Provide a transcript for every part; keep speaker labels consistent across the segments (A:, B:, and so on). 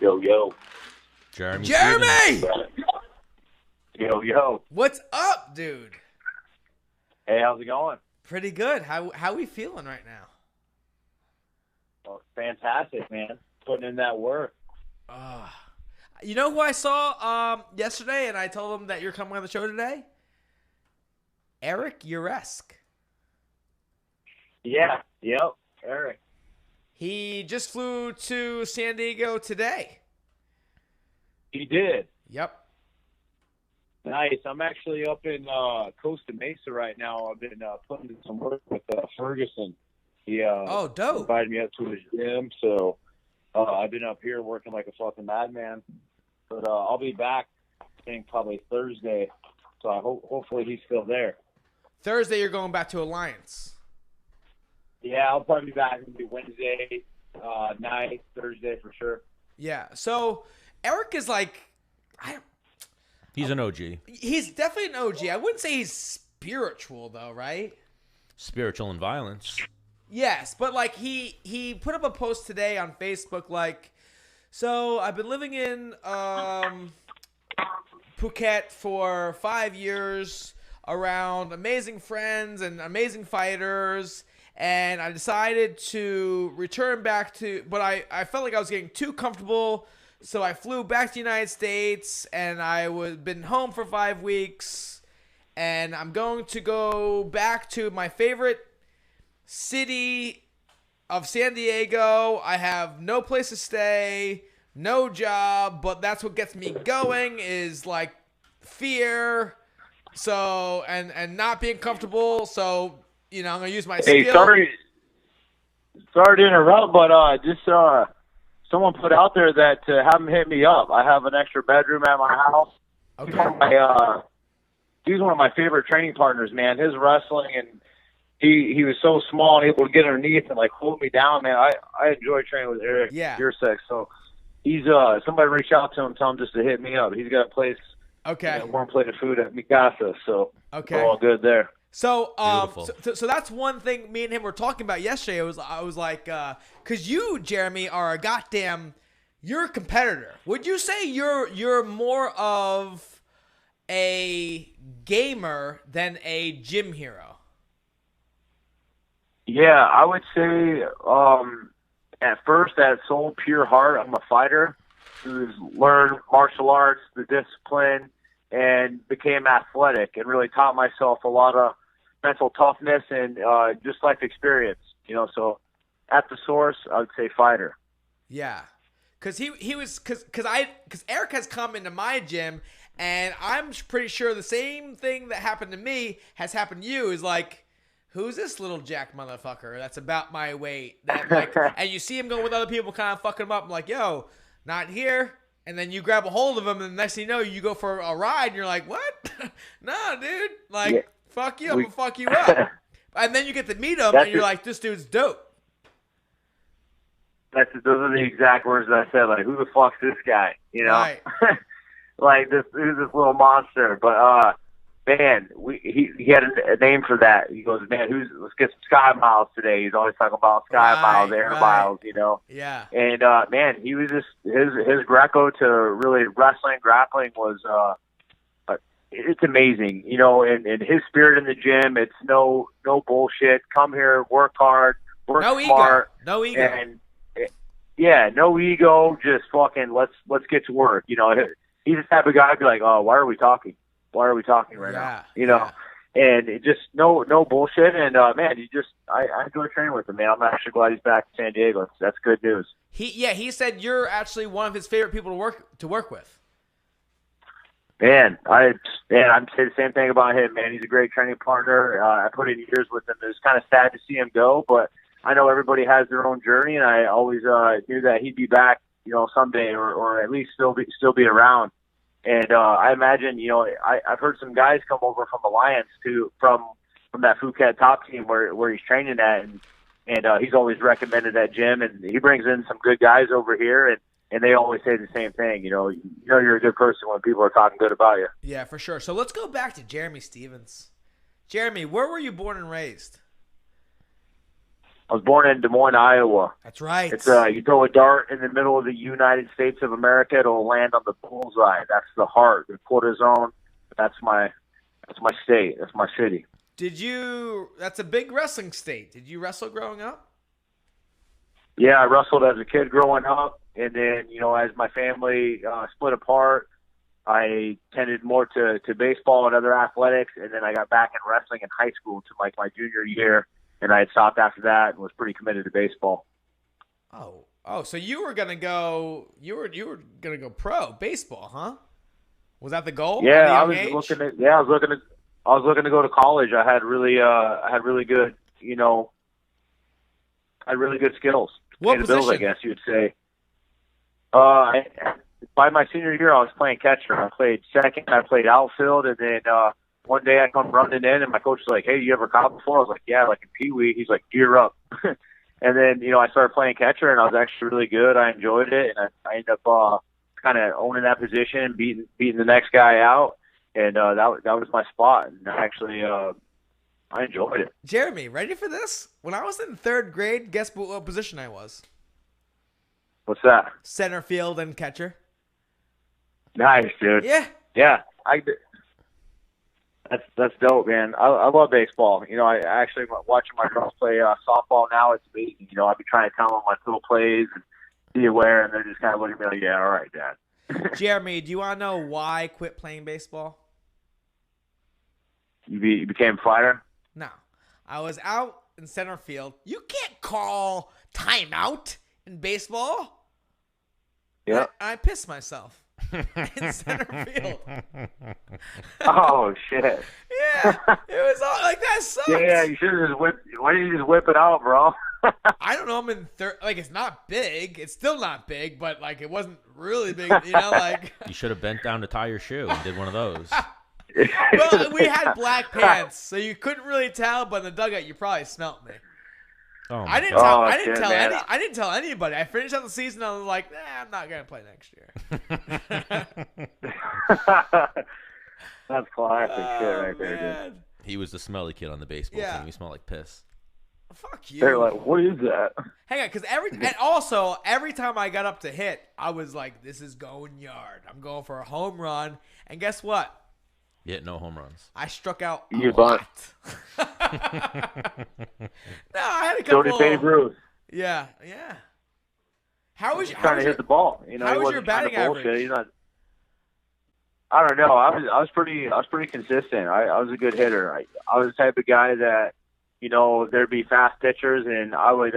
A: Yo.
B: Jeremy!
A: Yo.
B: What's up, dude?
A: Hey, how's it going?
B: Pretty good. How we feeling right now?
A: Well, fantastic, man. Putting in that work.
B: You know who I saw yesterday, and I told him that you're coming on the show today? Eric Uresk.
A: Yeah. Yep. Eric.
B: He just flew to San Diego today.
A: He did.
B: Yep.
A: Nice. I'm actually up in Costa Mesa right now. I've been putting in some work with Ferguson. He
B: dope.
A: invited me up to his gym, so I've been up here working like a fucking madman. But I'll be back, I think, probably Thursday. So hopefully he's still there.
B: Thursday, you're going back to Alliance.
A: Yeah, I'll probably be back maybe Wednesday night, Thursday for sure.
B: Yeah. So Eric is like,
C: He's an OG.
B: He's definitely an OG. I wouldn't say he's spiritual though, right?
C: Spiritual and violence.
B: Yes, but like he put up a post today on Facebook like, so I've been living in Phuket for 5 years around amazing friends and amazing fighters, and I decided to return back to, but I felt like I was getting too comfortable, so I flew back to the United States, and been home for 5 weeks, and I'm going to go back to my favorite city of San Diego. I have no place to stay, no job, but that's what gets me going is like fear, so and not being comfortable. So I'm gonna use my skill.
A: Hey, sorry to interrupt, but just someone put out there that have him hit me up. I have an extra bedroom at my house.
B: Okay.
A: He's one of my favorite training partners, man. His wrestling, and he was so small and able to get underneath and like hold me down, man. I enjoy training with Eric.
B: Yeah.
A: Uresk. So he's somebody reach out to him, tell him just to hit me up. He's got a place.
B: Okay.
A: Warm plate of food at Mikasa, so
B: okay,
A: we're all good there.
B: So,
C: Beautiful.
B: so that's one thing me and him were talking about yesterday. I was like, because you, Jeremy, are you're a competitor. Would you say you're more of a gamer than a gym hero?
A: Yeah, I would say at first, at soul pure heart, I'm a fighter who's learned martial arts, the discipline, and became athletic and really taught myself a lot of mental toughness and just life experience. So at the source, I would say fighter.
B: Yeah, because Eric has come into my gym, and I'm pretty sure the same thing that happened to me has happened to you. Is like, who's this little jack motherfucker that's about my weight? That like, and you see him going with other people, kind of fucking him up. I'm like, yo, not here. And then you grab a hold of him, and the next thing you know, you go for a ride, and you're like, what? No, dude. Like, yeah. Fuck you. I'm going to fuck you up. And then you get to meet him, and you're like, this dude's dope.
A: Those are the exact words that I said. Like, who the fuck's this guy?
B: Right.
A: Like, who's this little monster? But, man, he had a name for that. He goes, man, let's get some sky miles today. He's always talking about sky miles, air miles,
B: Yeah.
A: And man, he was just his Greco to really wrestling, grappling was it's amazing, and his spirit in the gym. It's no bullshit. Come here, work hard, work smart,
B: no ego,
A: and yeah, no ego. Just fucking let's get to work. He's the type of guy to be like, oh, why are we talking? Why are we talking right now?
B: Yeah.
A: And it just no bullshit. And man, I enjoy training with him, man. I'm actually glad he's back in San Diego. That's good news.
B: He said you're actually one of his favorite people to work with.
A: Man, I'd say the same thing about him, man. He's a great training partner. I put in years with him. It was kind of sad to see him go, but I know everybody has their own journey, and I always knew that he'd be back, someday, or at least still be around. And I imagine, I've heard some guys come over from Alliance from that Phuket top team where he's training at, and he's always recommended that gym, and he brings in some good guys over here, and they always say the same thing. You're a good person when people are talking good about you.
B: Yeah, for sure. So let's go back to Jeremy Stevens. Jeremy, where were you born and raised?
A: I was born in Des Moines, Iowa.
B: That's right.
A: It's you throw a dart in the middle of the United States of America, it'll land on the bullseye. That's the heart, the quarter zone. That's my state. That's my city.
B: That's a big wrestling state. Did you wrestle growing up?
A: Yeah, I wrestled as a kid growing up, and then, as my family split apart, I tended more to baseball and other athletics, and then I got back in wrestling in high school to like my junior year, and I had stopped after that and was pretty committed to baseball.
B: Oh, so you were gonna go pro baseball, huh? Was that the goal?
A: Yeah, I was looking to go to college. I had really good, I had really good skills.
B: What position?
A: I guess you would say. By my senior year, I was playing catcher. I played second. I played outfield, and then one day I come running in, and my coach was like, "Hey, you ever caught before?" I was like, "Yeah, like in Pee Wee." He's like, "Gear up." And then I started playing catcher, and I was actually really good. I enjoyed it, and I ended up kind of owning that position and beating the next guy out, and that was my spot. And actually, I enjoyed it.
B: Jeremy, ready for this? When I was in third grade, guess what position I was?
A: What's that?
B: Center field and catcher.
A: Nice, dude.
B: Yeah.
A: That's dope, man. I love baseball. I actually watching my girls play softball now. It's amazing. I've been trying to tell them my little plays and be aware, and they're just kind of looking at me like, "Yeah, all right, Dad."
B: Jeremy, do you want to know why I quit playing baseball?
A: You became a fighter?
B: No. I was out in center field. You can't call timeout in baseball.
A: Yeah.
B: I pissed myself in center field.
A: Oh, shit.
B: Yeah. It was all like that sucks.
A: Yeah, you should have just whipped. Why didn't you just whip it out, bro?
B: I don't know. I'm in third. Like, it's not big. It's still not big, but like it wasn't really big. Like
C: you should have bent down to tie your shoe and did one of those.
B: Well, we had black pants, so you couldn't really tell. But in the dugout, you probably smelt me.
C: Oh,
B: I didn't tell anybody. I finished out the season. I was like, I'm not gonna play next year.
A: That's classic shit right there, dude.
C: He was the smelly kid on the baseball team. He smelled like piss.
B: Fuck you.
A: They're like, what is that?
B: Hang on, because every time I got up to hit, I was like, this is going yard. I'm going for a home run. And guess what?
C: You hit no home runs.
B: I struck out a
A: You
B: lot. No, I had a couple.
A: So did Babe Ruth.
B: Yeah. How was
A: trying to hit the ball?
B: How was your batting average?
A: He's not. I don't know. I was pretty consistent. I was a good hitter. I was the type of guy that, there'd be fast pitchers, and I was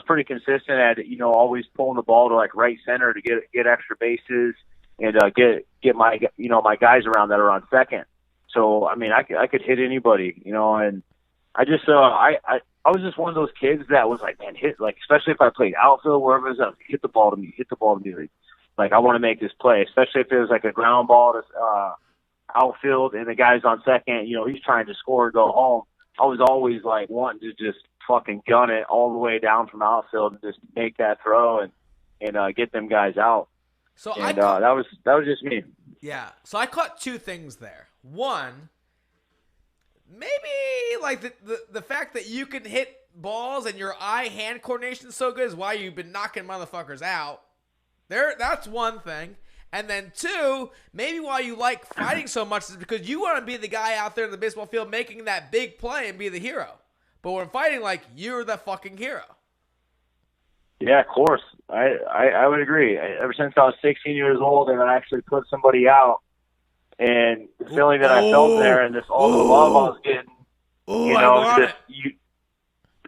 A: pretty consistent at, always pulling the ball to like right center to get extra bases and get my my guys around that are on second. So I mean, I could hit anybody, and I just I was just one of those kids that was like, man, hit, like, especially if I played outfield, wherever it was, hit the ball to me. Like, I want to make this play, especially if it was like a ground ball to outfield and the guy's on second, he's trying to score and go home. I was always like wanting to just fucking gun it all the way down from outfield and just make that throw and get them guys out.
B: So
A: that was just me.
B: Yeah. So I caught two things there. One, maybe like the fact that you can hit balls and your eye-hand coordination is so good is why you've been knocking motherfuckers out. That's one thing. And then two, maybe why you like fighting so much is because you want to be the guy out there in the baseball field making that big play and be the hero. But when fighting, like, you're the fucking hero.
A: Yeah, of course. I would agree. Ever since I was 16 years old and I actually put somebody out, and the feeling that I felt there and all the love I was getting,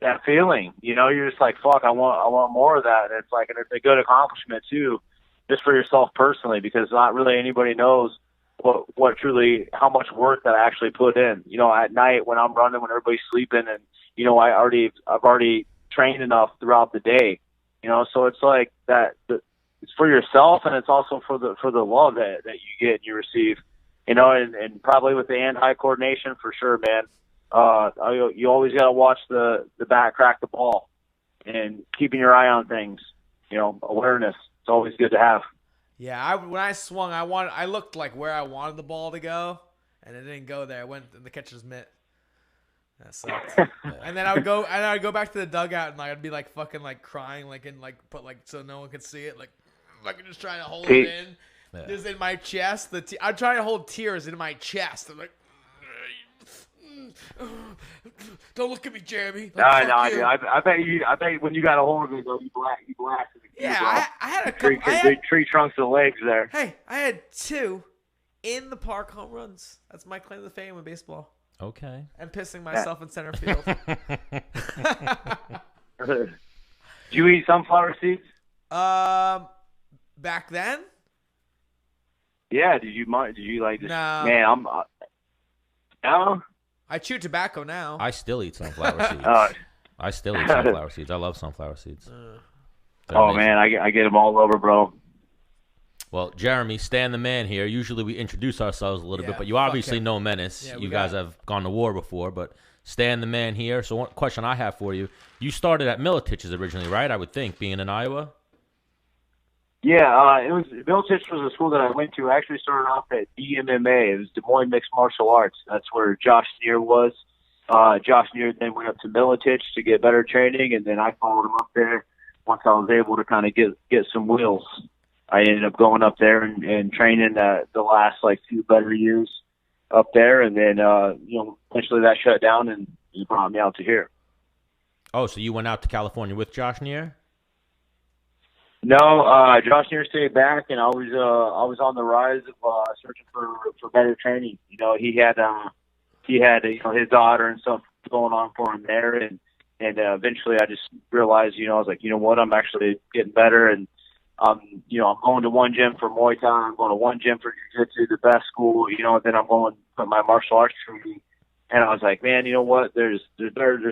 A: that feeling, you're just like, fuck, I want more of that. And it's like, and it's a good accomplishment too, just for yourself personally, because not really anybody knows what truly, how much work that I actually put in. At night when I'm running, when everybody's sleeping, and I've already trained enough throughout the day. So it's like that. It's for yourself, and it's also for the love that you get and you receive. And probably with the hand-eye coordination for sure, man. You always got to watch the bat crack the ball, and keeping your eye on things. Awareness. It's always good to have.
B: Yeah, when I swung, I looked like where I wanted the ball to go, and it didn't go there. I went in the catcher's mitt. That sucked. And then I would go back to the dugout and like I'd be like fucking like crying like and like put like so no one could see it like fucking just trying to hold it in. Yeah. Just in my chest. I'm trying to hold tears in my chest. I'm like, don't look at me, Jeremy. Like,
A: no, dude. I bet you when you got a hold of it, though, you blasted it.
B: Yeah, I had a couple.
A: Big tree trunks of legs there.
B: Hey, I had 2 in the park home runs. That's my claim to fame in baseball.
C: Okay.
B: And pissing myself in center field.
A: Did you eat sunflower seeds?
B: Back then?
A: Yeah. Did you like just?
B: No.
A: Man, no.
B: I chew tobacco now.
C: I still eat sunflower seeds. I still eat sunflower seeds. I love sunflower seeds.
A: Oh man, I get them all over, bro.
C: Well, Jeremy, Stan the man here. Usually we introduce ourselves a little bit, but you obviously know Menace. Yeah, you guys have gone to war before, but Stan the man here. So one question I have for you. You started at Miletich's originally, right? I would think, being in Iowa?
A: Yeah, Miletich was a school that I went to. I actually started off at DMMA. It was Des Moines Mixed Martial Arts. That's where Josh Neer was. Josh Neer then went up to Miletich to get better training, and then I followed him up there once I was able to kind of get some wheels. I ended up going up there and training the last like 2 better years up there, and then eventually that shut down and he brought me out to here.
C: Oh, so you went out to California with Josh Neer?
A: No, Josh Neer stayed back, and I was on the rise of searching for better training. He had his daughter and stuff going on for him there, and eventually I just realized I was like, you know what, I'm actually getting better, and I'm going to one gym for Muay Thai, I'm going to one gym for Jiu-Jitsu, the best school, and then I'm going for my martial arts training. And I was like, man, you know what? There's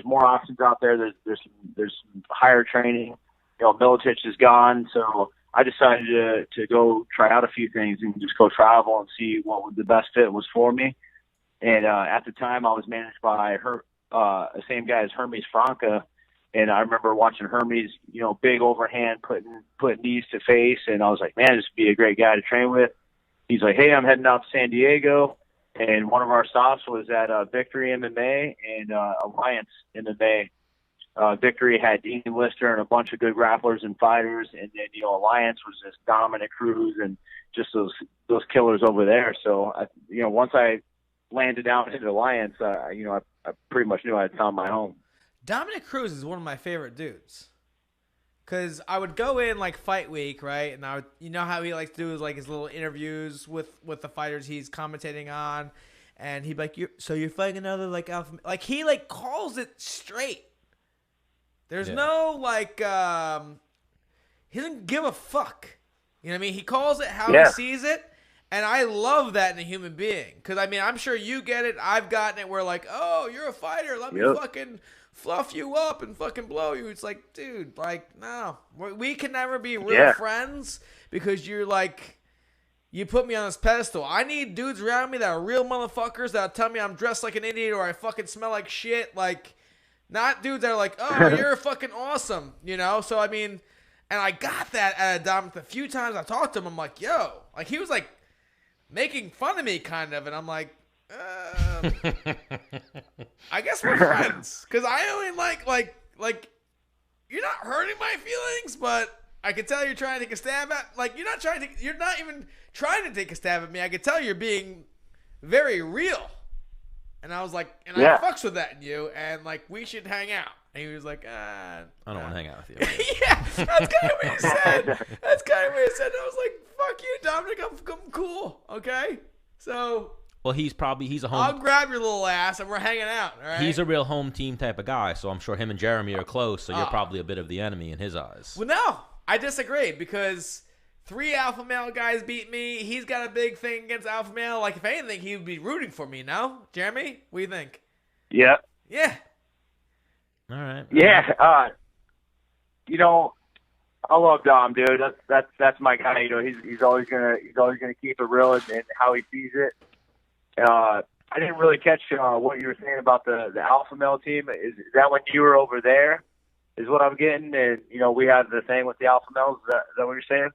A: more options out there. There's some higher training. Miletich is gone, so I decided to go try out a few things and just go travel and see what the best fit was for me. And at the time, I was managed by the same guy as Hermes Franca. And I remember watching Hermes, big overhand, putting knees to face. And I was like, man, this would be a great guy to train with. He's like, hey, I'm heading out to San Diego. And one of our stops was at Victory MMA and Alliance MMA. Victory had Dean Lister and a bunch of good grapplers and fighters. And then, Alliance was just Dominick Cruz and just those killers over there. So, once I landed out into Alliance, I pretty much knew I had found my home.
B: Dominick Cruz is one of my favorite dudes. Because I would go in, like, fight week, right? And I would, how he likes to do his little interviews with the fighters he's commentating on. And he'd be like, you're fighting another, like, alpha... Like, he, like, calls it straight. There's no, like, he doesn't give a fuck. You know what I mean? He calls it how he sees it. And I love that in a human being. Because, I'm sure you get it. I've gotten it where, like, oh, you're a fighter. Let me fucking fluff you up and fucking blow you. It's like, dude, like, no. We can never be real friends because you're, like, you put me on this pedestal. I need dudes around me that are real motherfuckers that tell me I'm dressed like an idiot or I fucking smell like shit. Like, not dudes that are like, oh, you're fucking awesome. So, and I got that at Dominick a few times. I talked to him. I'm like, yo. Like, he was, like, making fun of me kind of, and I'm like, I guess we're friends because I only like you're not hurting my feelings, but I can tell you're trying to take a stab at you're not even trying to take a stab at me. I can tell you're being very real, and I was like, I fucks with that in you, and like we should hang out. And he was like,
C: I don't want to hang out with you.
B: Yeah, that's kind of what he said. That's kind of what he said. And I was like, fuck you, Dominick. I'm cool. Okay, so.
C: Well, he's a home.
B: I'll grab your little ass and we're hanging out. All right.
C: He's a real home team type of guy, so I'm sure him and Jeremy are close. So you're probably a bit of the enemy in his eyes.
B: Well, no, I disagree because 3 alpha male guys beat me. He's got a big thing against alpha male. Like if anything, he would be rooting for me. No, Jeremy, what do you think?
A: Yeah.
B: Yeah.
C: All right.
A: Yeah. I love Dom, dude. That's my guy. He's always gonna keep it real and how he sees it. I didn't really catch what you were saying about the alpha male team. Is that when you were over there? Is what I'm getting, and we had the thing with the alpha males. Is that what you're saying?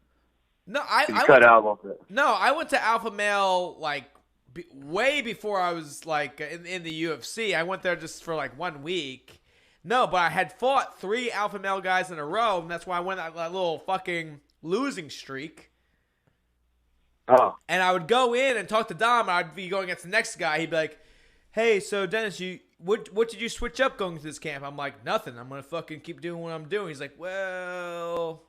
B: No, I
A: cut out a little bit.
B: No, I went to alpha male like way before I was like in the UFC. I went there just for like 1 week. No, but I had fought 3 alpha male guys in a row, and that's why I went on that little fucking losing streak.
A: Oh.
B: And I would go in and talk to Dom, and I'd be going against the next guy. He'd be like, "Hey, so Dennis, what did you switch up going to this camp?" I'm like, "Nothing. I'm gonna fucking keep doing what I'm doing." He's like, "Well,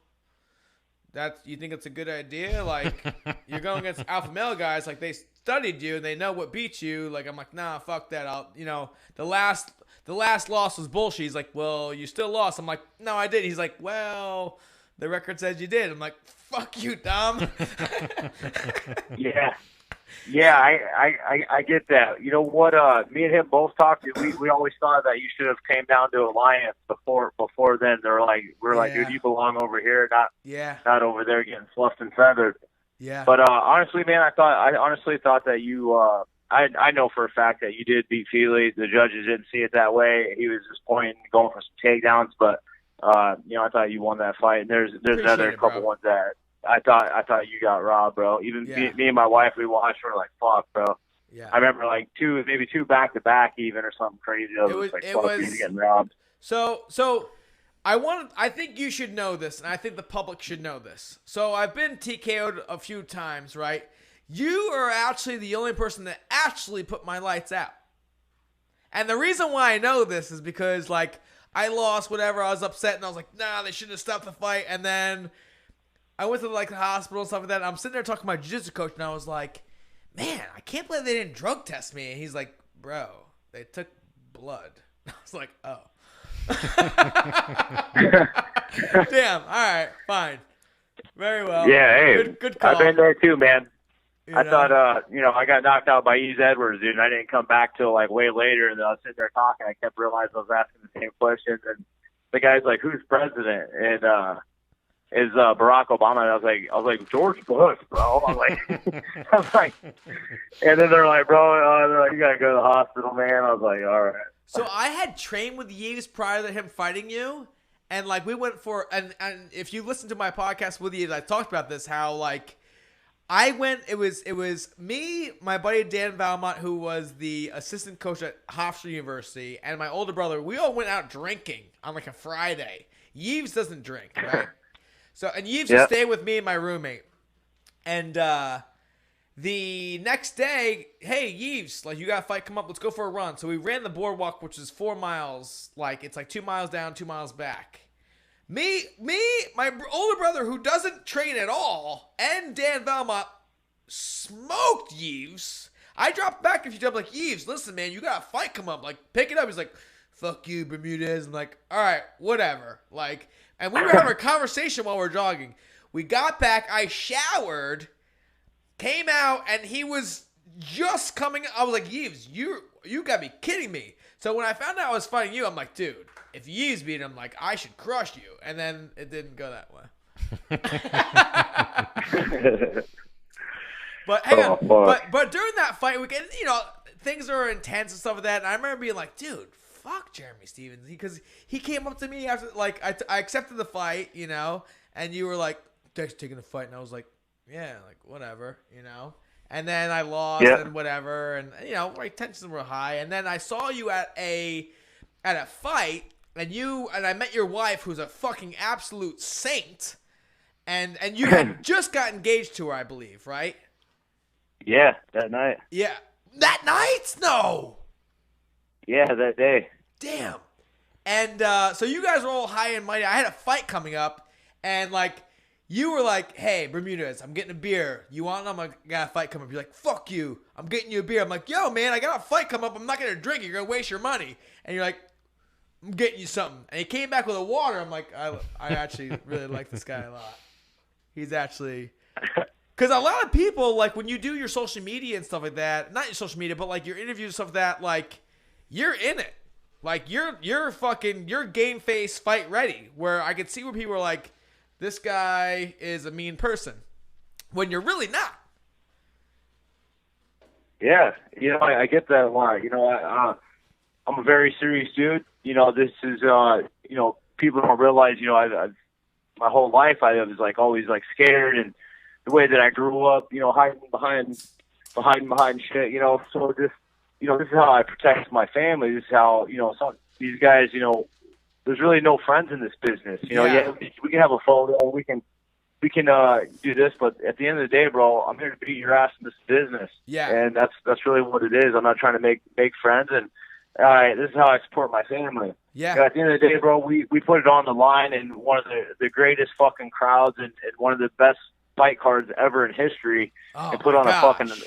B: you think it's a good idea? Like, you're going against alpha male guys. Like, they studied you and they know what beats you." Like, I'm like, "Nah, fuck that. The last loss was bullshit." He's like, "Well, you still lost." I'm like, "No, I did." He's like, "Well, the record says you did." I'm like, "Fuck you, Dom."
A: Yeah, I get that. You know what? Me and him both talked. We always thought that you should have came down to Alliance before then. We're like, dude, you belong over here, not over there getting fluffed and feathered.
B: Yeah.
A: But honestly, man, I honestly thought that you. I know for a fact that you did beat Feely. The judges didn't see it that way. He was just pointing, going for some takedowns. But I thought you won that fight. And there's another couple ones that I thought you got robbed, bro. Even me and my wife, we watched. We're like, fuck, bro.
B: Yeah.
A: I remember like maybe two back to back, even or something crazy. It was like, fuck, you're getting robbed.
B: So I think you should know this, and I think the public should know this. So I've been TKO'd a few times, right? You are actually the only person that actually put my lights out. And the reason why I know this is because, like, I lost whatever. I was upset, and I was like, nah, they shouldn't have stopped the fight. And then I went to, like, the hospital and stuff like that. And I'm sitting there talking to my jiu-jitsu coach, and I was like, man, I can't believe they didn't drug test me. And he's like, bro, they took blood. I was like, oh. Damn. All right. Fine. Very well.
A: Yeah. Hey,
B: good call.
A: I've been there too, man.
B: You
A: I
B: know?
A: thought, I got knocked out by Ease Edwards, dude, and I didn't come back till like way later. And I was sitting there talking. I kept realizing I was asking the same questions, and the guy's like, "Who's president?" And is Barack Obama? And I was like George Bush, bro. I'm like, and then they're like, bro, you gotta go to the hospital, man. I was like, all right.
B: So I had trained with Yves prior to him fighting you, and like we went for and if you listen to my podcast with you, I talked about this, how like I went. It was me, my buddy Dan Valmont, who was the assistant coach at Hofstra University, and my older brother. We all went out drinking on like a Friday. Yves doesn't drink, right? So and Yves would stay with me and my roommate, and the next day, hey, Yves, like, you got a fight, come up, let's go for a run. So we ran the boardwalk, which is 4 miles. Like, it's like 2 miles down, 2 miles back. Me, my older brother, who doesn't train at all, and Dan Valmont smoked Yves. I dropped back a few times, like, Yves, listen, man, you got a fight, come up. Like, pick it up. He's like, fuck you, Bermudez. I'm like, all right, whatever. Like, and we were having a conversation while we were jogging. We got back, I showered, came out, and he was just coming. I was like, Yves, you got to be kidding me. So when I found out I was fighting you, I'm like, dude, if Yves beat him, like, I should crush you. And then it didn't go that way. But hang on. But during that fight weekend, things are intense and stuff like that. And I remember being like, dude, fuck Jeremy Stephens. Because he came up to me after, like, I accepted the fight, and you were like, taking the fight. And I was like, yeah, like, whatever, And then I lost and whatever. And, my tensions were high. And then I saw you at a fight. And I met your wife, who's a fucking absolute saint. And you had just got engaged to her, I believe, right?
A: Yeah, that night.
B: Yeah. That night? No.
A: Yeah, that day.
B: Damn. And so you guys were all high and mighty. I had a fight coming up, and like you were like, "Hey, Bermudez, I'm getting a beer. You want them? I got a fight coming up." You're like, "Fuck you. I'm getting you a beer." I'm like, "Yo, man, I got a fight coming up. I'm not gonna drink it. You're gonna waste your money." And you're like, "I'm getting you something." And he came back with a water. I'm like, I actually really like this guy a lot. He's actually, because a lot of people, like, when you do your social media and stuff like that, not your social media, but like your interviews and stuff like that, like, you're in it. Like, you're game face, fight ready. Where I could see where people are like, this guy is a mean person, when you're really not.
A: Yeah, I get that a lot. I'm a very serious dude. This is, people don't realize, I've my whole life I was like always like scared, and the way that I grew up, hiding behind, behind shit, you know. So just, you know, this is how I protect my family. This is how, you know, some these guys, you know, there's really no friends in this business. You know, yeah, we can have a photo, we can do this, but at the end of the day, bro, I'm here to beat your ass in this business. Yeah. And that's really what it is. I'm not trying to make friends, and all right, this is how I support my family. Yeah. At the end of the day, bro, we put it on the line in one of the greatest fucking crowds and one of the best fight cards ever in history, and put on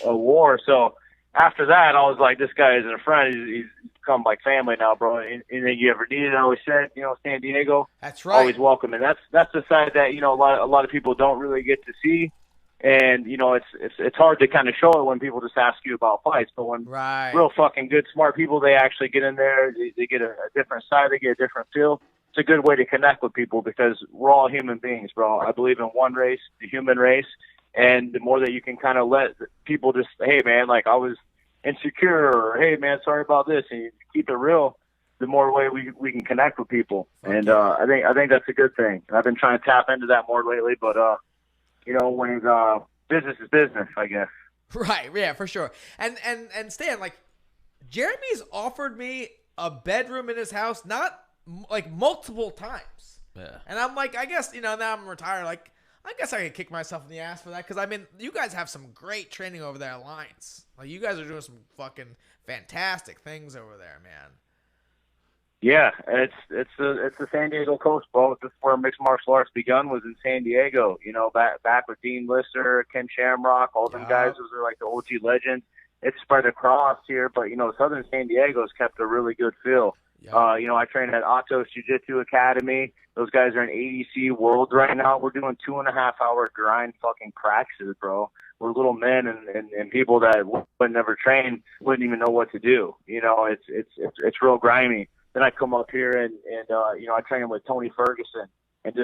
A: a war. So after that, I was like, this guy isn't a friend. He's become like family now, bro. Anything you ever needed, I always said, you know, San Diego. That's right. Always welcome, and that's the side that, you know, a lot of people don't really get to see. And, you know, it's hard to kind of show it when people just ask you about fights. But when real fucking good, smart people, they actually get in there, they get a different side, they get a different feel. It's a good way to connect with people because we're all human beings, bro. I believe in one race, the human race. And the more that you can kind of let people just, hey, man, like I was insecure, or hey, man, sorry about this, and you keep it real, the more way we can connect with people. And I think that's a good thing. I've been trying to tap into that more lately, but you know, when business is business, I guess.
B: Right, yeah, for sure. And Stan, like, Jeremy's offered me a bedroom in his house, not like multiple times. Yeah. And I'm like, I guess, you know, now I'm retired, like, I guess I could kick myself in the ass for that, because I mean, you guys have some great training over there at Alliance. Like, you guys are doing some fucking fantastic things over there, man.
A: Yeah, it's the San Diego coast, bro. This is where mixed martial arts begun, was in San Diego. You know, back with Dean Lister, Ken Shamrock, all them guys. Those are like the OG legends. It's spread across here, but you know, Southern San Diego's kept a really good feel. You know, I train at Atos Jiu-Jitsu Academy. Those guys are in ADC Worlds right now. We're doing 2.5-hour grind fucking practices, bro. We're little men and people that would never train wouldn't even know what to do. You know, it's real grimy. Then I come up here and you know, I train with Tony Ferguson and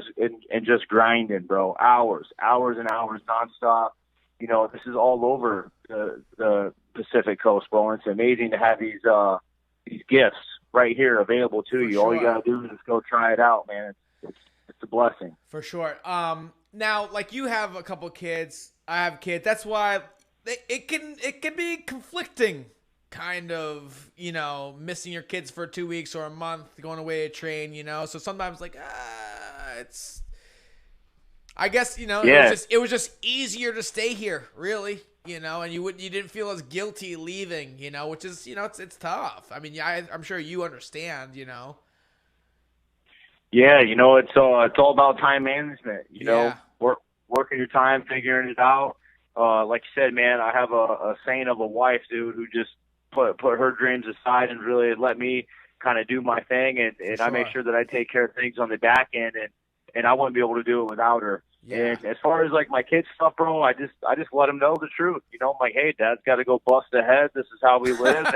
A: just grinding, bro. Hours and hours nonstop. You know, this is all over the Pacific Coast, bro. And it's amazing to have these gifts right here available to you. Sure. All you gotta do is just go try it out, man. It's a blessing.
B: For sure. Now, like, you have a couple kids. I have kids. That's why it can be conflicting. Kind of, you know, missing your kids for 2 weeks or a month, going away to train, you know. So sometimes, like, it's, I guess, you know, it was just easier to stay here, really, you know, and you didn't feel as guilty leaving, you know, which is, you know, it's tough. I mean, I'm sure you understand, you know.
A: Yeah, you know, it's all about time management, you know, working your time, figuring it out. Like you said, man, I have a saint of a wife, dude, who just put her dreams aside and really let me kind of do my thing, and I make sure that I take care of things on the back end, and I wouldn't be able to do it without her. Yeah. And as far as like my kids stuff, bro, I just let them know the truth. You know, I'm like, hey, Dad's got to go bust ahead. This is how we live.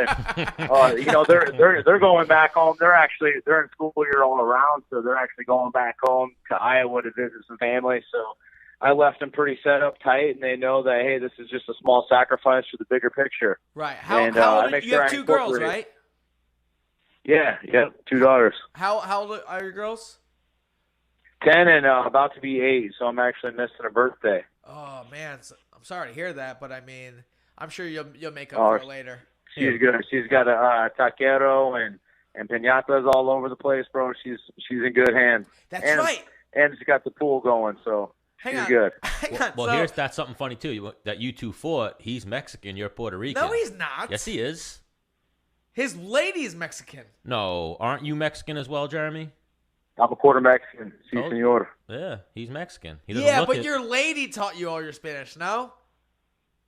A: And you know, they're going back home. They're in school year all around, so they're actually going back home to Iowa to visit some family. So I left them pretty set up tight, and they know that, hey, this is just a small sacrifice for the bigger picture.
B: Right. How old you have two girls, right?
A: Yeah, 2 daughters.
B: How old are your girls?
A: 10 and about to be 8, so I'm actually missing a birthday.
B: Oh man, I'm sorry to hear that, but I mean, I'm sure you'll make up for it later.
A: She's good. She's got a taquero and piñatas all over the place, bro. She's in good hands.
B: That's right.
A: And she's got the pool going, so she's good.
C: Well, here's that's something funny too. That you two fought. He's Mexican. You're Puerto Rican.
B: No, he's not.
C: Yes, he is.
B: His lady's Mexican.
C: No, aren't you Mexican as well, Jeremy?
A: I'm a quarter Mexican, si senor.
C: Yeah, he's Mexican.
B: But your lady taught you all your Spanish, no?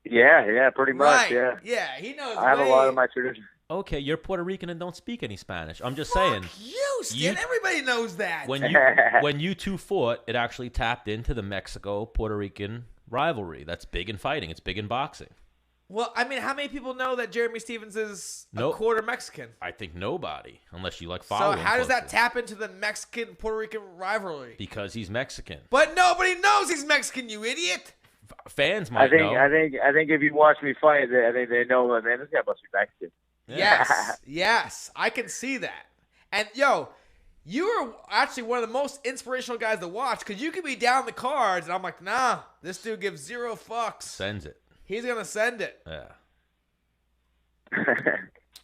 A: Yeah, pretty much,
B: right. Yeah, he knows.
A: I have a lot of my traditions.
C: Okay, you're Puerto Rican and don't speak any Spanish. I'm just
B: Fuck
C: saying.
B: You, Stan. Everybody knows that.
C: When you two fought, it actually tapped into the Mexico-Puerto Rican rivalry. That's big in fighting. It's big in boxing.
B: Well, I mean, how many people know that Jeremy Stephens is a quarter Mexican?
C: I think nobody, unless you follow him.
B: So how does that tap into the Mexican-Puerto Rican rivalry?
C: Because he's Mexican.
B: But nobody knows he's Mexican, you idiot.
C: Fans might know.
A: I think if you watch me fight, I think they know, man, this guy must be Mexican.
B: Yeah. Yes, I can see that. And, yo, you are actually one of the most inspirational guys to watch because you could be down the cards, and I'm like, nah, this dude gives 0 fucks.
C: Sends it.
B: He's gonna send it.
C: Yeah.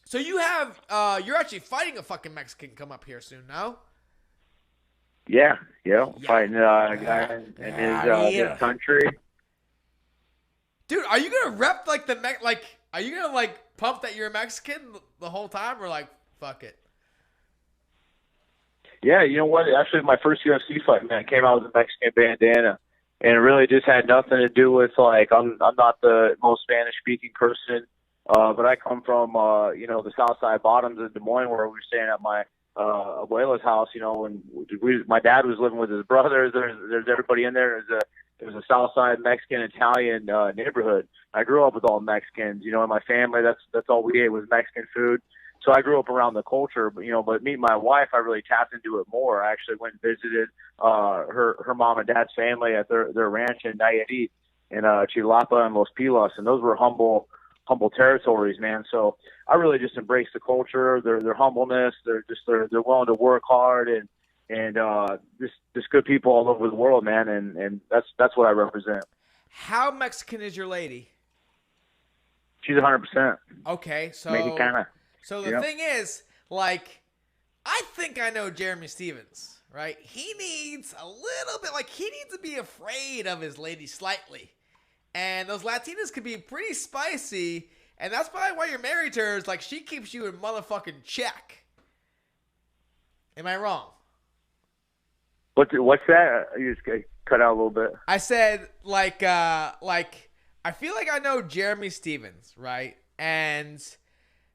B: So you have you're actually fighting a fucking Mexican come up here soon, no?
A: Yeah. Fighting a guy in his country.
B: Dude, are you gonna rep like are you gonna like pump that you're a Mexican the whole time, or like fuck it?
A: Yeah, you know what? Actually, my first UFC fight, man, came out with a Mexican bandana, and it really just had nothing to do with like I'm not the most Spanish speaking person, but I come from the South Side Bottoms of Des Moines, where we were staying at my abuela's house. And my dad was living with his brothers. There's everybody in there. There's a South Side Mexican Italian neighborhood. I grew up with all Mexicans. In my family, that's all we ate was Mexican food. So I grew up around the culture, but meeting my wife, I really tapped into it more. I actually went and visited her mom and dad's family at their ranch in Nayarit, in Chilapa and Los Pilas, and those were humble territories, man. So I really just embraced the culture, their humbleness. They're willing to work hard and just good people all over the world, man. And that's what I represent.
B: How Mexican is your lady?
A: She's 100%.
B: Okay, so
A: Mexicana.
B: So the thing is, like, I think I know Jeremy Stevens, right? He needs a little bit, he needs to be afraid of his lady slightly. And those Latinas could be pretty spicy, and that's probably why you're married to her, is she keeps you in motherfucking check. Am I wrong?
A: What's that? You just cut out a little bit.
B: I said, I feel like I know Jeremy Stevens, right? And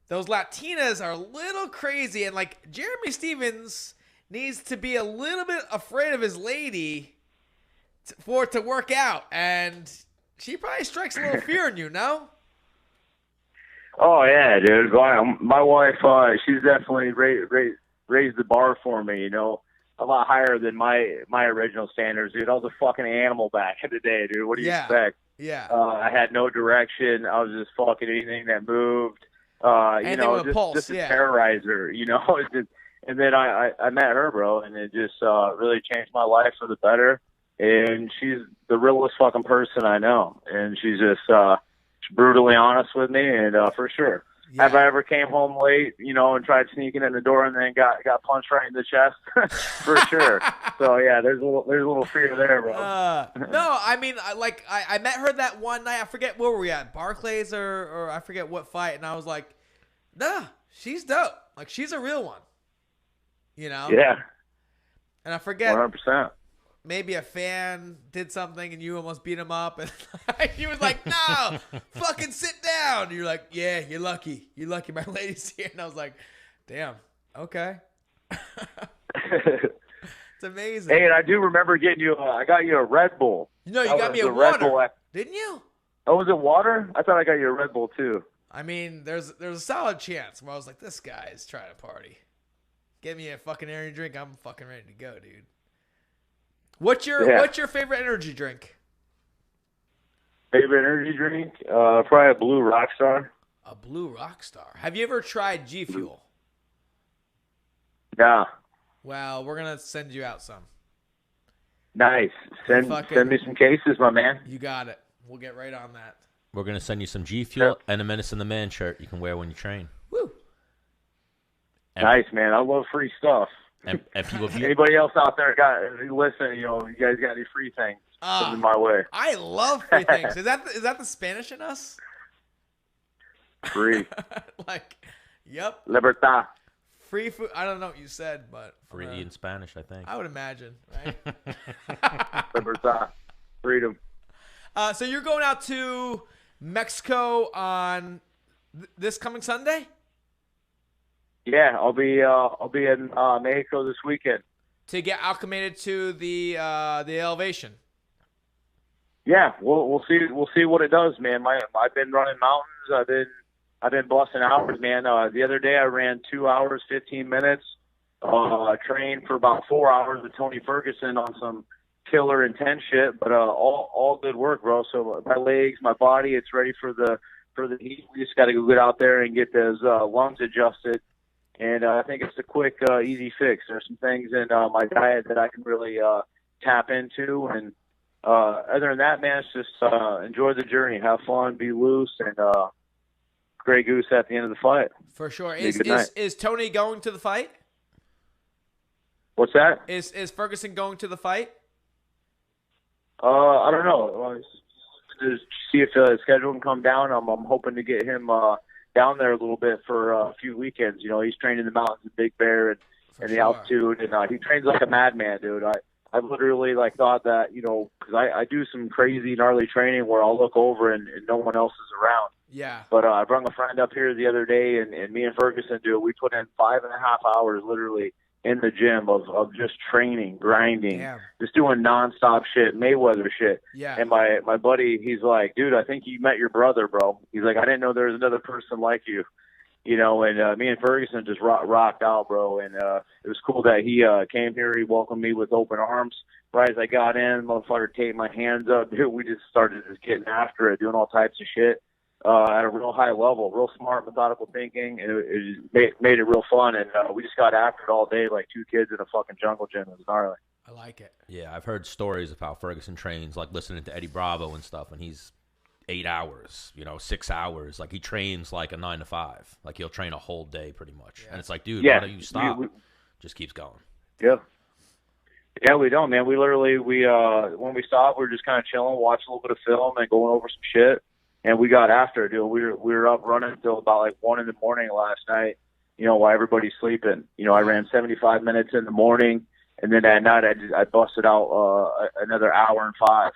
B: those Latinas are a little crazy, and Jeremy Stevens needs to be a little bit afraid of his lady for it to work out, and she probably strikes a little fear in you, no?
A: Oh yeah, dude. My wife, she's definitely raised the bar for me. A lot higher than my original standards, dude. I was a fucking animal back in the day, dude. What do you expect?
B: Yeah.
A: I had no direction. I was just fucking anything that moved. Just a terrorizer, and then I met her, bro, and it just really changed my life for the better. And she's the realest fucking person I know, and she's just brutally honest with me, and for sure. Yeah. Have I ever came home late, and tried sneaking in the door and then got punched right in the chest? For sure. So yeah, there's a little fear there, bro.
B: No, I mean, I met her that one night. I forget where were we at, Barclays or I forget what fight, and I was like, nah, she's dope. She's a real one.
A: Yeah.
B: And I forget.
A: 100%.
B: Maybe a fan did something and you almost beat him up, and he was like, no, fucking sit down. And you're like, yeah, you're lucky. You're lucky my lady's here. And I was like, damn, okay. It's amazing.
A: Hey, and I do remember getting you, I got you a Red Bull.
B: You got me a water, didn't you?
A: Oh, was it water? I thought I got you a Red Bull too.
B: I mean, there's a solid chance where I was like, this guy's trying to party. Give me a fucking energy drink. I'm fucking ready to go, dude. What's your favorite energy drink?
A: Favorite energy drink? Probably a Blue Rockstar.
B: A Blue Rockstar. Have you ever tried G Fuel?
A: Nah.
B: Well, we're gonna send you out some.
A: Nice. Send me some cases, my man.
B: You got it. We'll get right on that.
C: We're gonna send you some G Fuel and a Menace in the Man shirt you can wear when you train.
B: Woo.
A: Nice, man. I love free stuff.
C: And
A: anybody else out there listen, you guys got any free things? Send them my way.
B: I love free things. Is that the Spanish in us?
A: Free.
B: Yep.
A: Libertad.
B: Free food. I don't know what you said, but
C: free in Spanish, I think.
B: I would imagine, right?
A: Libertad. Freedom.
B: So you're going out to Mexico on this coming Sunday?
A: Yeah, I'll be in Mexico this weekend
B: to get acclimated to the elevation.
A: Yeah, we'll see what it does, man. I've been running mountains. I've been busting hours, man. The other day I ran 2 hours 15 minutes. Trained for about 4 hours with Tony Ferguson on some killer intense shit, but all good work, bro. So my legs, my body, it's ready for the heat. We just got to go get out there and get those lungs adjusted. And I think it's a quick, easy fix. There's some things in my diet that I can really tap into, and other than that, man, it's just enjoy the journey, have fun, be loose, and Grey Goose at the end of the fight.
B: For sure. Is Tony going to the fight?
A: What's that?
B: Is Ferguson going to the fight?
A: I don't know. Just see if the schedule can come down. I'm hoping to get him down there a little bit for a few weekends. He's trained in the mountains in Big Bear and the altitude, and he trains like a madman, dude. I literally thought that, because I do some crazy gnarly training where I'll look over and no one else is around.
B: Yeah.
A: But I brought a friend up here the other day, and me and Ferguson, dude, we put in 5.5 hours literally in the gym of just training, grinding, just doing nonstop shit, Mayweather shit.
B: Yeah.
A: And my buddy, he's like, dude, I think you met your brother, bro. He's like, I didn't know there was another person like you. And me and Ferguson just rocked out, bro. And it was cool that he came here. He welcomed me with open arms. Right as I got in, motherfucker taped my hands up. Dude, we just started just getting after it, doing all types of shit at a real high level, real smart, methodical thinking. And it made it real fun. And we just got after it all day like two kids in a fucking jungle gym. It was gnarly.
B: I like it.
C: Yeah, I've heard stories of how Ferguson trains, like listening to Eddie Bravo and stuff, and he's 8 hours, 6 hours. Like, he trains like a 9 to 5. Like, he'll train a whole day pretty much. Yeah. And it's like, dude, why don't you stop? Just keeps going.
A: Yeah. Yeah, we don't, man. We literally, when we stopped, we were just kind of chilling, watching a little bit of film and going over some shit. And we got after it, dude. We were up running until about like 1 in the morning last night, while everybody's sleeping. I ran 75 minutes in the morning, and then at night I busted out another hour and 5.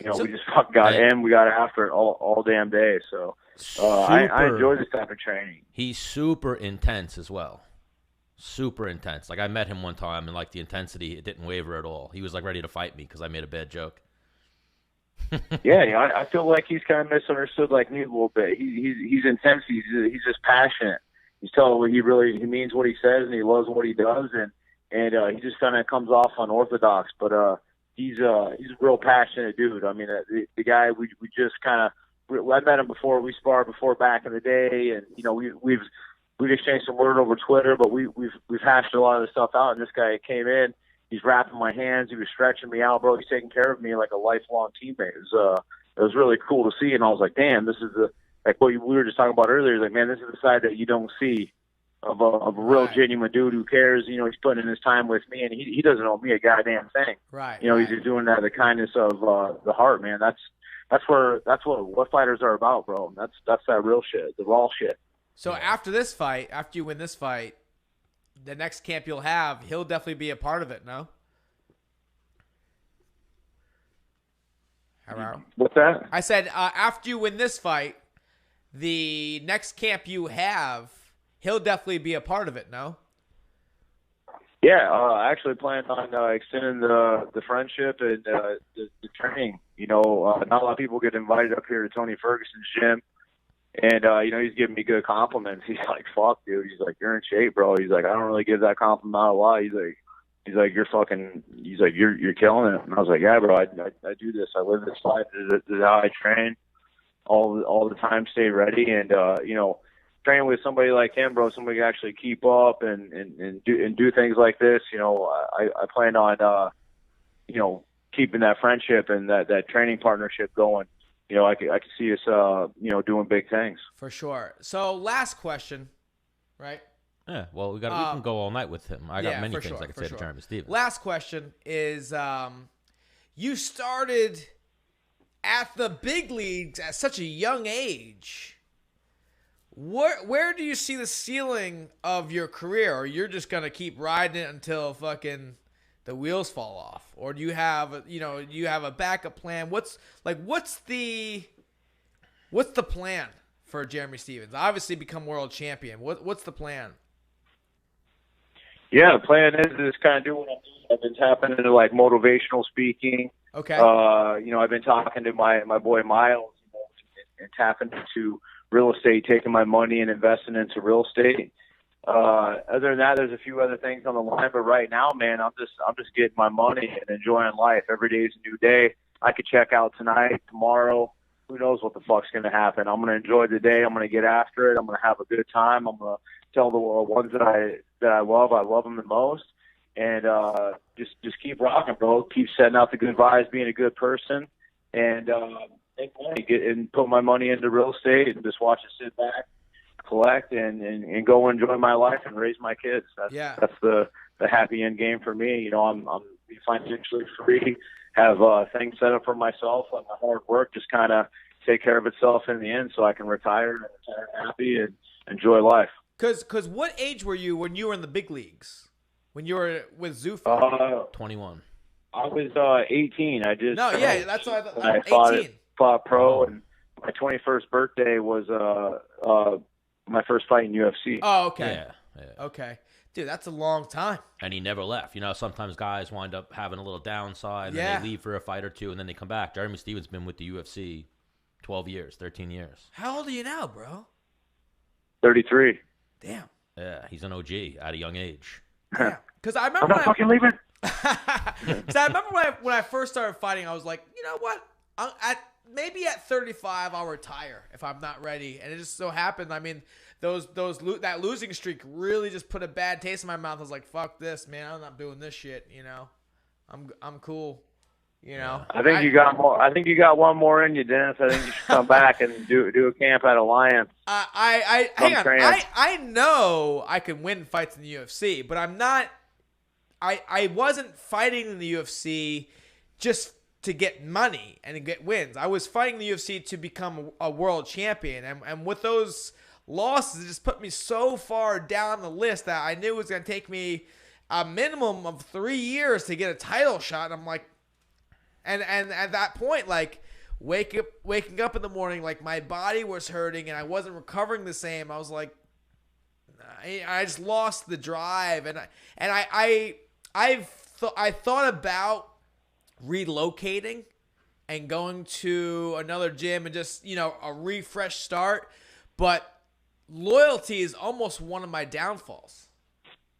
A: We just fucking got in. We got after it all damn day. So I enjoy this type of training.
C: He's super intense as well. Super intense. Like, I met him one time, and like the intensity, it didn't waver at all. He was like ready to fight me because I made a bad joke.
A: Yeah, I feel like he's kind of misunderstood like me a little bit. He's intense. He's just passionate. He's telling he means what he says, and he loves what he does, and he just kind of comes off unorthodox. But he's a real passionate dude. I mean, the guy we just kind of, I met him before, we sparred before back in the day, and we've exchanged some word over Twitter, but we've hashed a lot of the stuff out. And this guy came in, he's wrapping my hands, he was stretching me out, bro. He's taking care of me like a lifelong teammate. It was really cool to see, and I was like, damn, this is like what we were just talking about earlier. Like, man, this is the side that you don't see of a real genuine dude who cares. He's putting in his time with me, and he doesn't owe me a goddamn thing.
B: Right.
A: He's just doing that out of the kindness of the heart, man. That's what fighters are about, bro. That's that real shit, the raw shit.
B: So after this fight, after you win this fight, the next camp you'll have, he'll definitely be a part of it, no? Hello?
A: What's that?
B: I said after you win this fight, the next camp you have, he'll definitely be a part of it, no?
A: Yeah, I actually plan on extending the friendship and the training. Not a lot of people get invited up here to Tony Ferguson's gym. And, he's giving me good compliments. He's like, fuck, dude. He's like, you're in shape, bro. He's like, I don't really give that compliment out a lot. He's like, you're killing it. And I was like, yeah, bro, I do this. I live this life. This is how I train all the time, stay ready. And, training with somebody like him, bro, somebody can actually keep up and do things like this. I plan on, keeping that friendship and that training partnership going. I can see us, doing big things.
B: For sure. So last question, right?
C: Yeah. Well, we can go all night with him. I got many things I could say to Jeremy Stephens.
B: Last question is, you started at the big leagues at such a young age. Where do you see the ceiling of your career? Or you're just gonna keep riding it until fucking the wheels fall off? Or do you have a backup plan? What's the plan for Jeremy Stephens? Obviously become world champion. What's the plan?
A: Yeah, the plan is kind of do what I'm doing. I've been tapping into like motivational speaking.
B: Okay.
A: I've been talking to my boy Miles, and tapping into real estate, taking my money and investing into real estate. Other than that, there's a few other things on the line, but right now, man, I'm just getting my money and enjoying life. Every day is a new day. I could check out tonight, tomorrow. Who knows what the fuck's going to happen? I'm going to enjoy the day. I'm going to get after it. I'm going to have a good time. I'm going to tell the ones that I love them the most. and just keep rocking, bro. Keep setting out the good vibes, being a good person, and make money, and put my money into real estate, and just watch it sit back, collect, and go enjoy my life and raise my kids. That's the happy end game for me. You know, I'm financially free, have things set up for myself, let my hard work just kind of take care of itself in the end, so I can retire and retire happy and enjoy life.
B: Cause what age were you when you were in the big leagues? When you were with Zuffa?
C: 21.
A: I was 18.
B: That's what I thought. 18.
A: Fought pro, and my 21st birthday was my first fight in UFC.
B: Oh, okay.
C: Yeah.
B: Okay. Dude, that's a long time.
C: And he never left. You know, sometimes guys wind up having a little downside, and then they leave for a fight or two, and then they come back. Jeremy Stephens been with the UFC 12 years, 13 years.
B: How old are you now, bro?
A: 33.
B: Damn.
C: Yeah, he's an OG at a young age.
B: Yeah. Because I remember
A: I'm not fucking leaving.
B: Because I remember when I first started fighting, I was like, you know what? Maybe at 35, I'll retire if I'm not ready. And it just so happened. I mean, that losing streak really just put a bad taste in my mouth. I was like, fuck this, man. I'm not doing this shit. You know, I'm cool. You know.
A: I think you got more. I think you got one more in you, Dennis. I think you should come back and do a camp at Alliance.
B: Hang on. I know I can win fights in the UFC, but I'm not. I wasn't fighting in the UFC just to get money and to get wins. I was fighting the UFC to become a world champion. And with those losses, it just put me so far down the list that I knew it was going to take me a minimum of 3 years to get a title shot. And I'm like, and at that point, like waking up in the morning, like my body was hurting and I wasn't recovering the same. I was like, I just lost the drive. And I thought about relocating and going to another gym and just, you know, a refresh start. But loyalty is almost one of my downfalls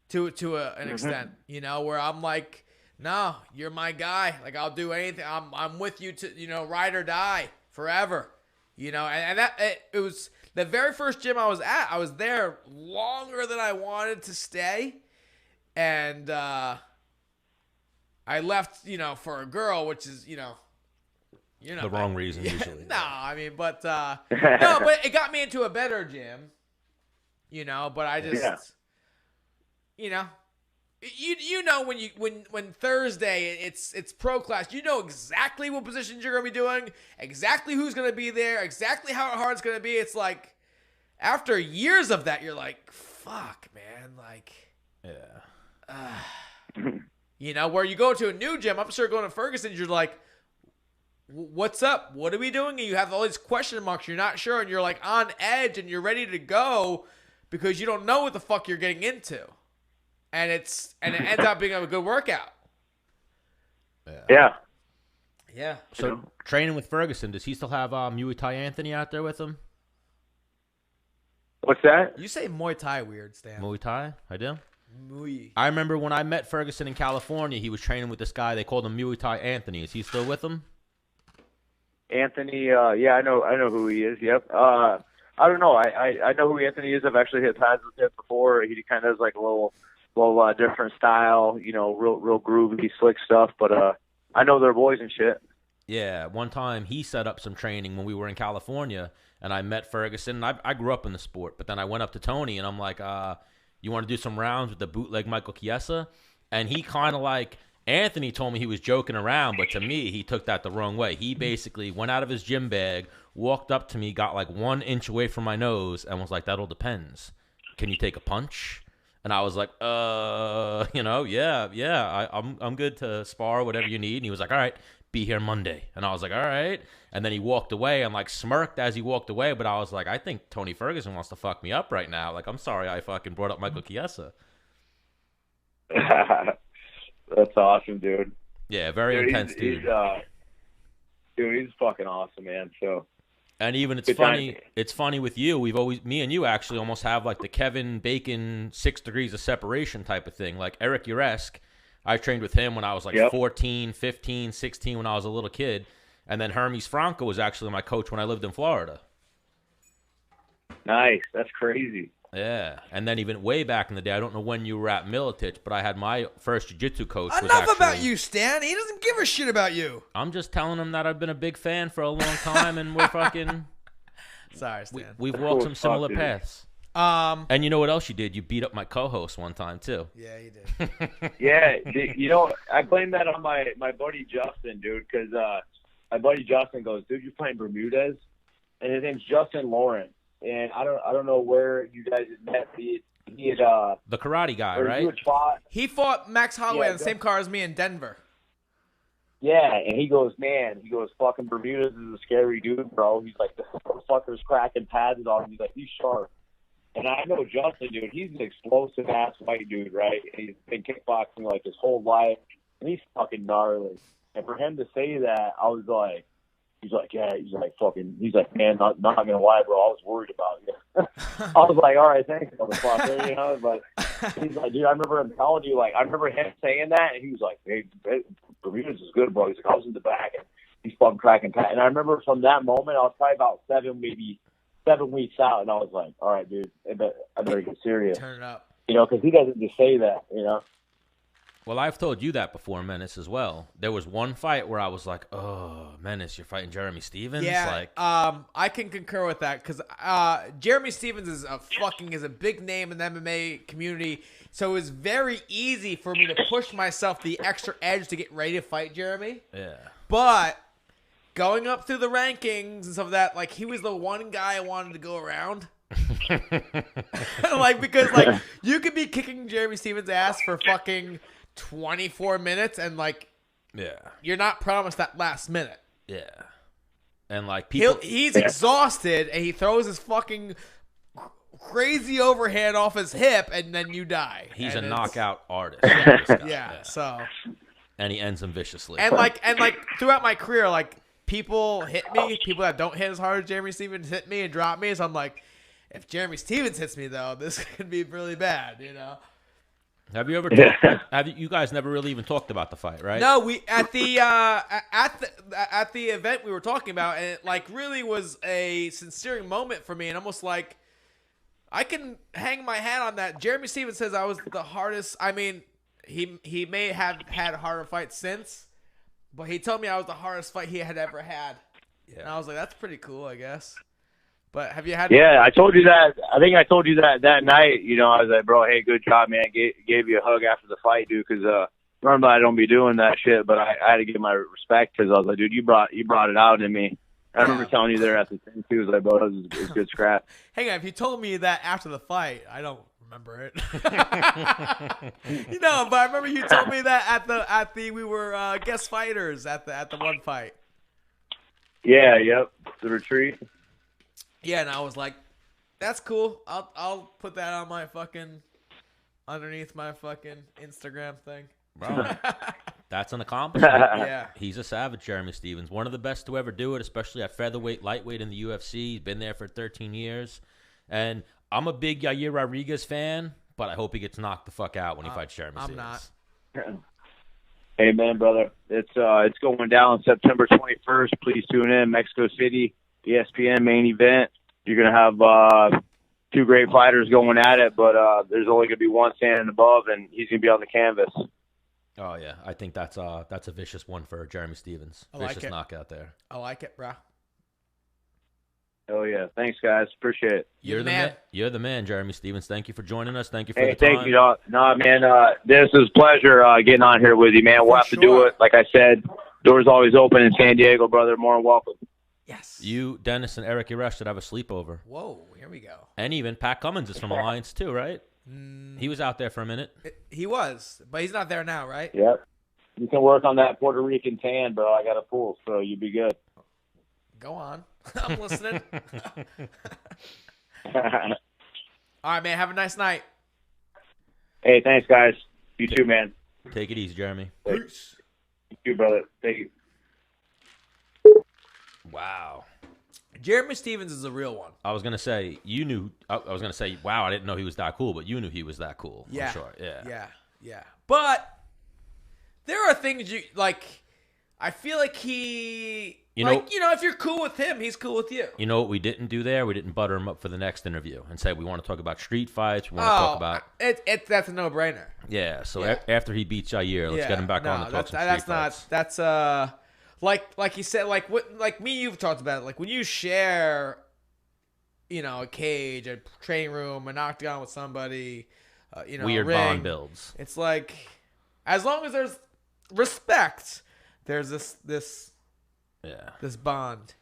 B: to an extent, you know, where I'm like, no, you're my guy. Like, I'll do anything. I'm with you to, you know, ride or die forever, you know, and it was the very first gym I was at. I was there longer than I wanted to stay. And, I left, you know, for a girl, which is, you know
C: the wrong reason usually.
B: No, I mean, but no, but it got me into a better gym, you know. But I just, you know, you know when Thursday it's pro class, you know exactly what positions you're gonna be doing, exactly who's gonna be there, exactly how hard it's gonna be. It's like after years of that, you're like, fuck, man, like, you know, where you go to a new gym, I'm sure going to Ferguson, you're like, what's up? What are we doing? And you have all these question marks. You're not sure, and you're like on edge, and you're ready to go because you don't know what the fuck you're getting into, and it ends up being a good workout.
A: Yeah.
C: So training with Ferguson, does he still have Muay Thai Anthony out there with him?
A: What's that?
B: You say Muay Thai weird, Stan.
C: Muay Thai? I do.
B: Muay.
C: I remember when I met Ferguson in California, he was training with this guy. They called him Muay Thai Anthony. Is he still with him?
A: Anthony, yeah, I know who he is. Yep. I don't know. I know who Anthony is. I've actually hit pads with him before. He kind of has like a little different style, you know, real groovy, slick stuff. But I know they're boys and shit.
C: Yeah. One time he set up some training when we were in California, and I met Ferguson. I grew up in the sport, but then I went up to Tony, and I'm like, you want to do some rounds with the bootleg Michael Chiesa? And he kind of like, Anthony told me he was joking around, but to me, he took that the wrong way. He basically went out of his gym bag, walked up to me, got like 1 inch away from my nose, and was like, that all depends. Can you take a punch? And I was like, you know, yeah, I'm good to spar, whatever you need. And he was like, all right, be here Monday. And I was like, all right. And then he walked away and like smirked as he walked away. But I was like, I think Tony Ferguson wants to fuck me up right now. Like, I'm sorry I fucking brought up Michael Chiesa.
A: That's awesome, dude.
C: Yeah, very intense, dude.
A: He's fucking awesome, man. So.
C: And even it's funny with you. Me and you actually almost have like the Kevin Bacon 6 degrees of separation type of thing. Like Eric Uresk, I trained with him when I was like 14, 15, 16 when I was a little kid. And then Hermes Franco was actually my coach when I lived in Florida.
A: Nice. That's crazy.
C: Yeah, and then even way back in the day, I don't know when you were at Miletich, but I had my first jiu-jitsu coach.
B: Enough about you, Stan. He doesn't give a shit about you.
C: I'm just telling him that I've been a big fan for a long time, and we're fucking...
B: Sorry, Stan.
C: We've walked some similar paths. And you know what else you did? You beat up my co-host one time, too.
B: Yeah, you did.
A: Yeah, you know, I blame that on my buddy Justin, dude, because my buddy Justin goes, dude, you're playing Bermudez? And his name's Justin Lawrence. And I don't know where you guys had met. He had
C: the karate guy, right?
B: He fought Max Holloway on the same car as me in Denver.
A: Yeah, and he goes, fucking Bermudez is a scary dude, bro. He's like, the fucker's cracking pads on him. He's like, he's sharp. And I know Justin, dude. He's an explosive ass white dude, right? And he's been kickboxing like his whole life, and he's fucking gnarly. And for him to say that, I was like. He's like, man, not gonna lie, bro. I was worried about you. I was like, all right, thanks, motherfucker. You know, but he's like, dude, I remember him telling you, like, I remember him saying that, and he was like, hey, Bermudez is good, bro. He's like, I was in the back, and he's fucking cracking pat. And I remember from that moment, I was probably about 7 weeks out, and I was like, all right, dude, I better get serious.
B: Turn it up.
A: You know, because he doesn't just say that, you know.
C: Well, I've told you that before, Menace, as well. There was one fight where I was like, oh, Menace, you're fighting Jeremy Stephens?
B: Yeah, I can concur with that because Jeremy Stephens is a big name in the MMA community, so it was very easy for me to push myself the extra edge to get ready to fight Jeremy.
C: Yeah.
B: But going up through the rankings and stuff like that, like, he was the one guy I wanted to go around. Because you could be kicking Jeremy Stephens' ass for fucking 24 minutes and you're not promised that last minute.
C: Yeah. And people
B: he's exhausted and he throws his fucking crazy overhand off his hip and then you die.
C: He's a knockout artist.
B: Yeah, so
C: and he ends him viciously.
B: And throughout my career, people hit me, people that don't hit as hard as Jeremy Stephens hit me and drop me, so I'm like, if Jeremy Stephens hits me though, this could be really bad, you know.
C: Have you ever? You guys never really even talked about the fight, right?
B: No, we at the event we were talking about, and it really was a sincere moment for me, and almost like I can hang my hat on that. Jeremy Stephens says I was the hardest. I mean, he may have had harder fights since, but he told me I was the hardest fight he had ever had, and I was like, that's pretty cool, I guess. But have you had?
A: Yeah, I told you that. I think I told you that night. You know, I was like, bro, hey, good job, man. Gave you a hug after the fight, dude. Because normally I don't be doing that shit, but I had to give my respect because I was like, dude, you brought it out in me. I remember telling you there at the thing too. I was like, bro, it was good scrap.
B: Hang on, if you told me that after the fight, I don't remember it. But I remember you told me that at the we were guest fighters at the one fight.
A: Yeah. Yep. The retreat.
B: Yeah, and I was like, that's cool. I'll put that on my fucking underneath my fucking Instagram thing.
C: Bro, that's an accomplishment.
B: Yeah.
C: He's a savage, Jeremy Stephens. One of the best to ever do it, especially at featherweight, lightweight in the UFC. He's been there for 13 years. And I'm a big Yair Rodriguez fan, but I hope he gets knocked the fuck out when he fights Jeremy Stephens.
A: I'm not. Hey, man, brother. It's going down September 21st. Please tune in. Mexico City. ESPN main event. You're going to have two great fighters going at it, but there's only going to be one standing above, and he's going to be on the canvas.
C: Oh, yeah. I think that's a vicious one for Jeremy Stephens. Vicious knockout there.
B: I like it, bro.
A: Oh, yeah. Thanks, guys. Appreciate it.
C: You're the man. You're the man, Jeremy Stephens. Thank you for joining us. Thank you for the time.
A: Thank you, dog. No, man, this is a pleasure getting on here with you, man. We'll have to do it. Like I said, doors always open in San Diego, brother. More than welcome.
B: Yes.
C: You, Dennis, and Eric Uresh should have a sleepover.
B: Whoa, here we go.
C: And even Pat Cummins is from Alliance too, right? He was out there for a minute.
B: He was, but he's not there now, right?
A: Yep. You can work on that Puerto Rican tan, bro. I got a pool, so you'd be good.
B: Go on. I'm listening. All right, man. Have a nice night.
A: Hey, thanks, guys. You too, man.
C: Take it easy, Jeremy.
B: Peace.
A: You too, brother. Thank you.
C: Wow.
B: Jeremy Stephens is a real one.
C: I was gonna say you knew. I was gonna say, wow, I didn't know he was that cool, but you knew he was that cool.
B: Yeah,
C: I'm sure.
B: Yeah. But there are things you like. I feel like he. if you're cool with him, he's cool with you.
C: You know what we didn't do there? We didn't butter him up for the next interview and say we want to talk about street fights. We want to talk about
B: that's a no-brainer.
C: Yeah. So after he beats Yair, let's get him back on to talk some street fights.
B: That's like he said, like me, you've talked about it. Like when you share, a cage, a training room, an octagon with somebody,
C: weird
B: ring,
C: bond builds.
B: It's like, as long as there's respect, there's this bond,